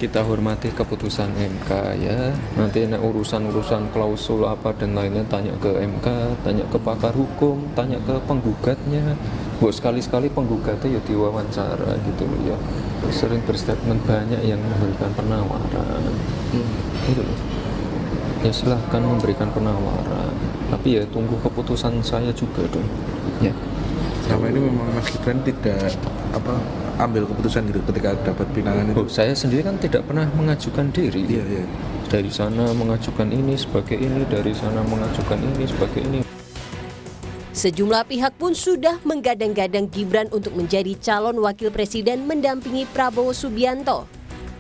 kita hormati keputusan MK ya. Nanti urusan-urusan klausul apa dan lainnya tanya ke MK, tanya ke pakar hukum, tanya ke penggugatnya. Buat sekali-sekali penggugatnya ya diwawancara gitu loh ya. Sering berstatement banyak yang memberikan penawaran. Gitu loh. Ya silahkan memberikan penawaran. Tapi ya tunggu keputusan saya juga dong. Ya. Selama ini memang Mas Gibran tidak ambil keputusan gitu ketika dapat pinangan itu. Saya sendiri kan tidak pernah mengajukan diri. Iya. Dari sana mengajukan ini sebagai ini, dari sana mengajukan ini sebagai ini. Sejumlah pihak pun sudah menggadang-gadang Gibran untuk menjadi calon wakil presiden mendampingi Prabowo Subianto.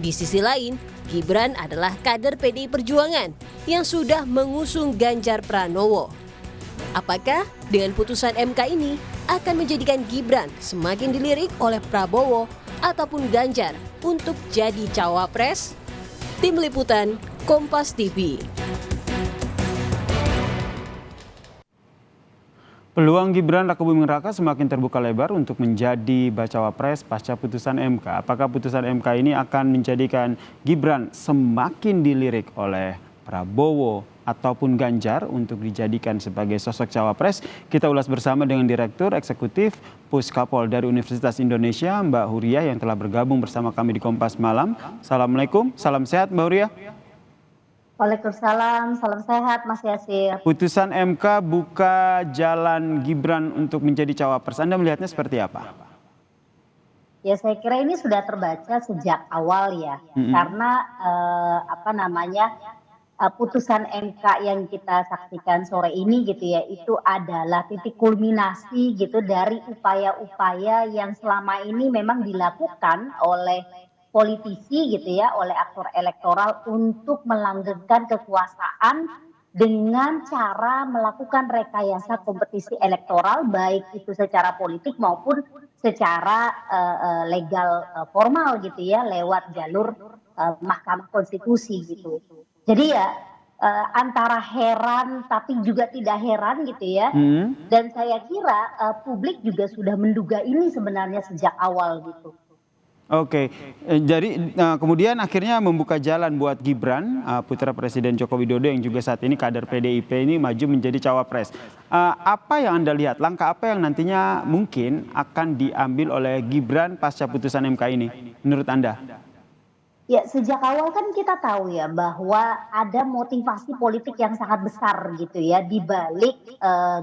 Di sisi lain, Gibran adalah kader PDI Perjuangan yang sudah mengusung Ganjar Pranowo. Apakah dengan putusan MK ini akan menjadikan Gibran semakin dilirik oleh Prabowo ataupun Ganjar untuk jadi cawapres? Tim Liputan Kompas TV. Peluang Gibran Rakebuming Raka semakin terbuka lebar untuk menjadi bacawa pres pasca putusan MK. Apakah putusan MK ini akan menjadikan Gibran semakin dilirik oleh Prabowo ataupun Ganjar untuk dijadikan sebagai sosok cawapres? Kita ulas bersama dengan Direktur Eksekutif Puskapol dari Universitas Indonesia, Mbak Huriah, yang telah bergabung bersama kami di Kompas Malam. Assalamualaikum, salam sehat Mbak Huriah. Waalaikumsalam, salam sehat Mas Yasir. Putusan MK buka jalan Gibran untuk menjadi cawapres. Anda melihatnya seperti apa? Ya saya kira ini sudah terbaca sejak awal ya, karena putusan MK yang kita saksikan sore ini gitu ya, itu adalah titik kulminasi gitu dari upaya-upaya yang selama ini memang dilakukan oleh politisi gitu ya, oleh aktor elektoral untuk melanggengkan kekuasaan dengan cara melakukan rekayasa kompetisi elektoral, baik itu secara politik maupun secara legal formal gitu ya, lewat jalur Mahkamah Konstitusi gitu. Jadi ya antara heran tapi juga tidak heran gitu ya. Dan saya kira publik juga sudah menduga ini sebenarnya sejak awal gitu. Oke, jadi kemudian akhirnya membuka jalan buat Gibran, putra Presiden Joko Widodo yang juga saat ini kader PDIP ini maju menjadi cawapres. Apa yang Anda lihat, langkah apa yang nantinya mungkin akan diambil oleh Gibran pasca putusan MK ini menurut Anda? Ya sejak awal kan kita tahu ya bahwa ada motivasi politik yang sangat besar gitu ya di balik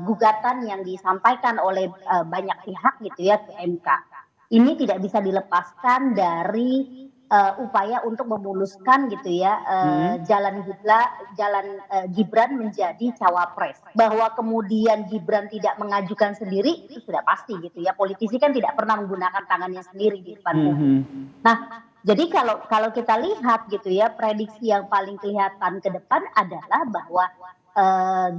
gugatan yang disampaikan oleh banyak pihak gitu ya ke MK. Ini tidak bisa dilepaskan dari upaya untuk memuluskan gitu ya jalan Gibran menjadi cawapres. Bahwa kemudian Gibran tidak mengajukan sendiri itu sudah pasti gitu ya. Politisi kan tidak pernah menggunakan tangannya sendiri di depan umum. Nah, jadi kalau kita lihat gitu ya, prediksi yang paling kelihatan ke depan adalah bahwa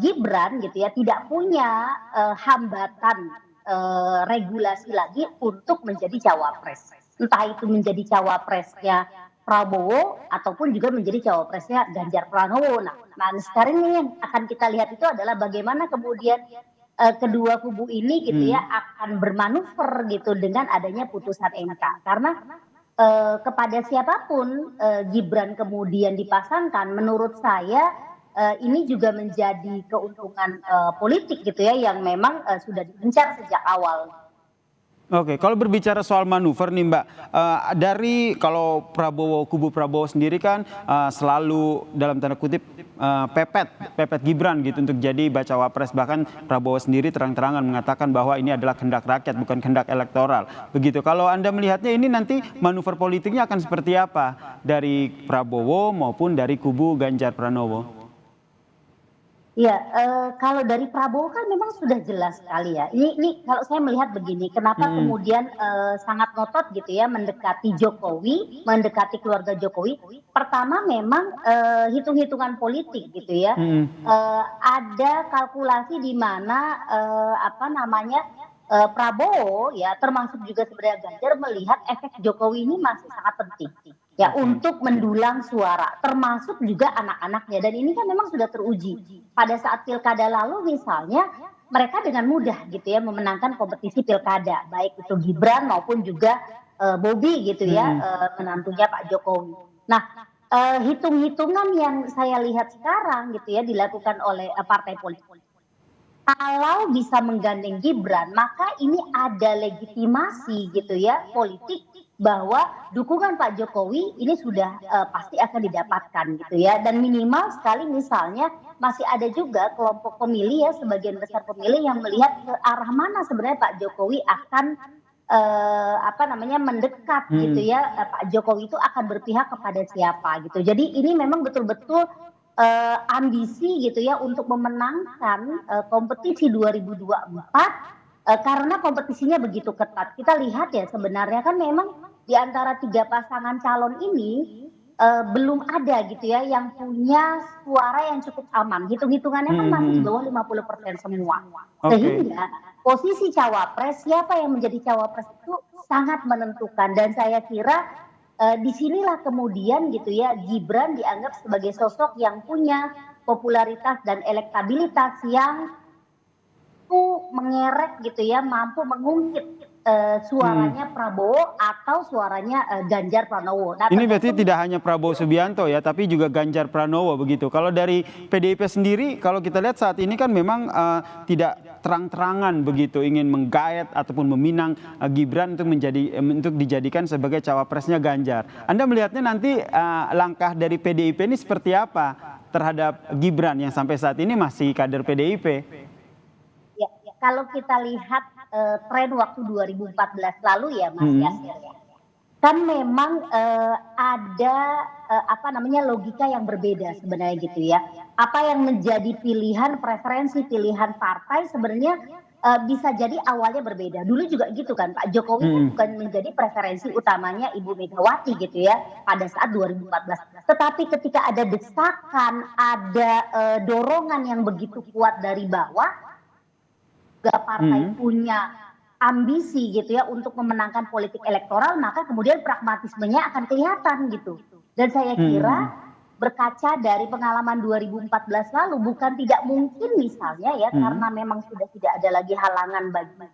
Gibran gitu ya tidak punya hambatan regulasi lagi untuk menjadi cawapres. Entah itu menjadi cawapresnya Prabowo ataupun juga menjadi cawapresnya Ganjar Pranowo. Nah sekarang ini yang akan kita lihat itu adalah bagaimana kemudian kedua kubu ini gitu ya akan bermanuver gitu dengan adanya putusan MK. Karena kepada siapapun Gibran kemudian dipasangkan, menurut saya ini juga menjadi keuntungan politik gitu ya yang memang sudah diincar sejak awal. Oke, kalau berbicara soal manuver nih Mbak, dari kalau kubu Prabowo sendiri kan selalu dalam tanda kutip pepet Gibran gitu untuk jadi bacawa pres, bahkan Prabowo sendiri terang-terangan mengatakan bahwa ini adalah kehendak rakyat bukan kehendak elektoral. Begitu. Kalau Anda melihatnya ini nanti manuver politiknya akan seperti apa dari Prabowo maupun dari kubu Ganjar Pranowo? Ya, kalau dari Prabowo kan memang sudah jelas sekali ya. Ini kalau saya melihat begini, kenapa kemudian sangat ngotot gitu ya mendekati Jokowi, mendekati keluarga Jokowi. Pertama memang hitung-hitungan politik gitu ya. Ada kalkulasi di mana Prabowo ya termasuk juga sebenarnya Ganjar melihat efek Jokowi ini masih sangat penting ya untuk mendulang suara, termasuk juga anak-anaknya. Dan ini kan memang sudah teruji pada saat pilkada lalu misalnya mereka dengan mudah gitu ya memenangkan kompetisi pilkada, baik itu Gibran maupun juga Bobi gitu ya, menantunya Pak Jokowi. Nah, hitung-hitungan yang saya lihat sekarang gitu ya dilakukan oleh partai politik. Kalau bisa menggandeng Gibran, maka ini ada legitimasi gitu ya politik bahwa dukungan Pak Jokowi ini sudah pasti akan didapatkan gitu ya. Dan minimal sekali misalnya masih ada juga kelompok pemilih ya, sebagian besar pemilih yang melihat ke arah mana sebenarnya Pak Jokowi akan mendekat gitu ya. Pak Jokowi itu akan berpihak kepada siapa gitu. Jadi ini memang betul-betul ambisi gitu ya untuk memenangkan kompetisi 2024 karena kompetisinya begitu ketat. Kita lihat ya sebenarnya kan memang di antara 3 pasangan calon ini belum ada gitu ya yang punya suara yang cukup aman. Hitung-hitungannya kan masih di bawah 50% semua. Sehingga posisi cawapres, siapa yang menjadi cawapres itu sangat menentukan, dan saya kira disinilah kemudian gitu ya Gibran dianggap sebagai sosok yang punya popularitas dan elektabilitas yang mengerek gitu ya, mampu mengungkit suaranya Prabowo atau suaranya Ganjar Pranowo. Nah, ini berarti tidak hanya Prabowo Subianto ya, tapi juga Ganjar Pranowo begitu. Kalau dari PDIP sendiri, kalau kita lihat saat ini kan memang tidak terang-terangan begitu ingin menggaet ataupun meminang Gibran untuk dijadikan sebagai cawapresnya Ganjar. Anda melihatnya nanti langkah dari PDIP ini seperti apa terhadap Gibran yang sampai saat ini masih kader PDIP? Ya, kalau kita lihat tren waktu 2014 lalu ya Mas Yasir ya, kan memang ada logika yang berbeda sebenarnya gitu ya. Apa yang menjadi pilihan, preferensi pilihan partai sebenarnya bisa jadi awalnya berbeda. Dulu juga gitu kan, Pak Jokowi bukan menjadi preferensi utamanya Ibu Megawati gitu ya pada saat 2014. Tetapi ketika ada desakan, ada dorongan yang begitu kuat dari bawah, juga partai punya ambisi gitu ya untuk memenangkan politik elektoral, maka kemudian pragmatismenya akan kelihatan gitu. Dan saya kira berkaca dari pengalaman 2014 lalu, bukan tidak mungkin misalnya ya karena memang sudah tidak ada lagi halangan bagi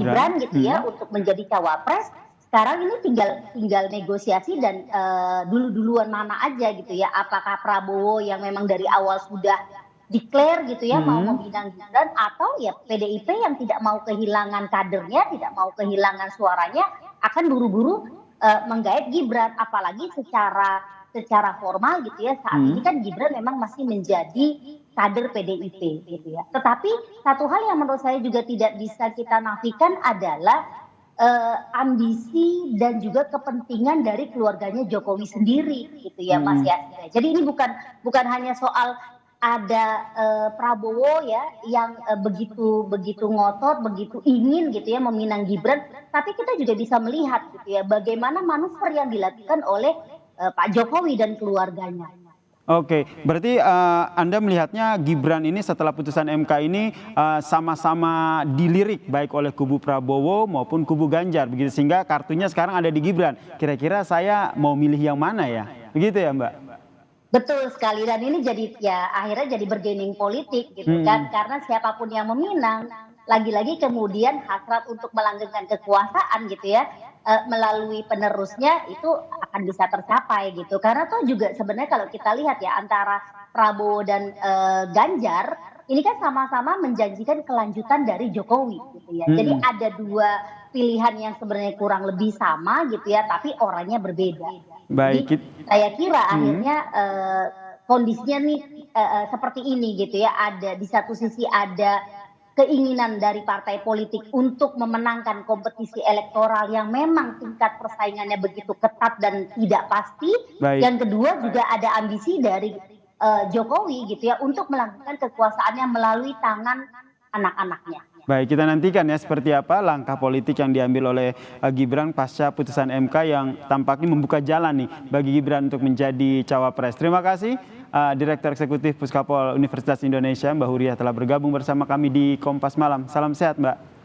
Gibran gitu ya untuk menjadi cawapres. Sekarang ini tinggal negosiasi dan dulu-duluan mana aja gitu ya. Apakah Prabowo yang memang dari awal sudah declare gitu ya mau meminang Gibran, atau ya PDIP yang tidak mau kehilangan kadernya, tidak mau kehilangan suaranya, akan buru-buru menggait Gibran. Apalagi secara formal gitu ya saat ini kan Gibran memang masih menjadi kader PDIP gitu ya. Tetapi satu hal yang menurut saya juga tidak bisa kita nafikan adalah ambisi dan juga kepentingan dari keluarganya Jokowi sendiri gitu ya Mas Yasir. Jadi ini bukan hanya soal ada Prabowo ya yang begitu ngotot, begitu ingin gitu ya meminang Gibran, tapi kita juga bisa melihat gitu ya bagaimana manuver yang dilakukan oleh Pak Jokowi dan keluarganya. Oke, berarti Anda melihatnya Gibran ini setelah putusan MK ini sama-sama dilirik baik oleh kubu Prabowo maupun kubu Ganjar begitu, sehingga kartunya sekarang ada di Gibran. Kira-kira saya mau milih yang mana ya? Begitu ya, Mbak? Betul sekali, dan ini jadi ya akhirnya jadi bergening politik gitu kan, karena siapapun yang meminang lagi-lagi kemudian hasrat untuk melanggengkan kekuasaan gitu ya melalui penerusnya itu akan bisa tercapai gitu. Karena tuh juga sebenarnya kalau kita lihat ya antara Prabowo dan Ganjar ini kan sama-sama menjanjikan kelanjutan dari Jokowi gitu ya. Jadi ada dua pilihan yang sebenarnya kurang lebih sama gitu ya, tapi orangnya berbeda. Baik. Jadi, saya kira akhirnya kondisinya nih seperti ini gitu ya. Ada di satu sisi ada keinginan dari partai politik untuk memenangkan kompetisi elektoral yang memang tingkat persaingannya begitu ketat dan tidak pasti. Baik. Yang kedua juga ada ambisi dari Jokowi gitu ya untuk melakukan kekuasaannya melalui tangan anak-anaknya. Baik, kita nantikan ya seperti apa langkah politik yang diambil oleh Gibran pasca putusan MK yang tampaknya membuka jalan nih bagi Gibran untuk menjadi cawapres. Terima kasih Direktur Eksekutif Puskapol Universitas Indonesia Mbak Huriah telah bergabung bersama kami di Kompas Malam. Salam sehat Mbak.